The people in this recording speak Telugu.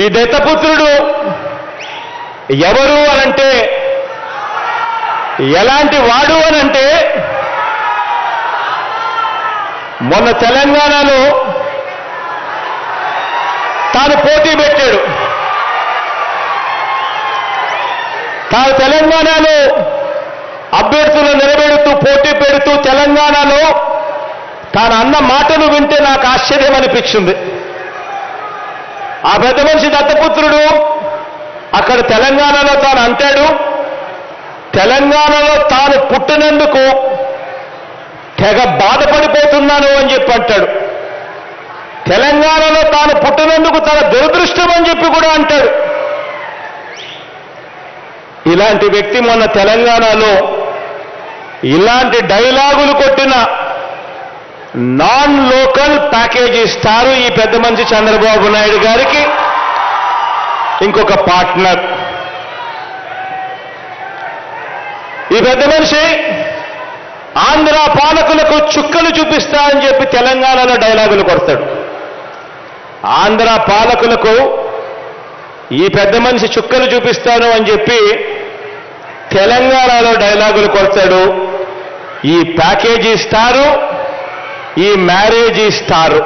ఈ దత్తపుత్రుడు ఎవరు అనంటే, ఎలాంటి వాడు అనంటే, మొన్న తెలంగాణలో తాను పోటీ పెట్టాడు. తాను తెలంగాణలో అభ్యర్థులను నిలబెడుతూ పోటీ పెడుతూ తెలంగాణలో తాను అన్న మాటలు వింటే నాకు ఆశ్చర్యం అనిపించింది. ఆ పెద్ద మనిషి దత్తపుత్రుడు అక్కడ తెలంగాణలో తాను అంటాడు, తెలంగాణలో తాను పుట్టినందుకు తెగ బాధపడిపోతున్నాను అని చెప్పి అంటాడు. తెలంగాణలో తాను పుట్టినందుకు తన దురదృష్టం అని చెప్పి కూడా అంటాడు. ఇలాంటి వ్యక్తి మొన్న తెలంగాణలో ఇలాంటి డైలాగులు కొట్టిన నాన్ లోకల్ ప్యాకేజ్ ఇస్తారు ఈ పెద్ద మనిషి చంద్రబాబు నాయుడు గారికి ఇంకొక పార్ట్నర్. ఈ పెద్ద మనిషి ఆంధ్ర పాలకులకు చుక్కలు చూపిస్తా అని చెప్పి తెలంగాణలో డైలాగులు కొడతాడు. ఆంధ్ర పాలకులకు ఈ పెద్ద మనిషి చుక్కలు చూపిస్తాను అని చెప్పి తెలంగాణలో డైలాగులు కొడతాడు. ఈ ప్యాకేజీ ఇస్తారు, ఈ మ్యారేజ్ ఇస్తారు.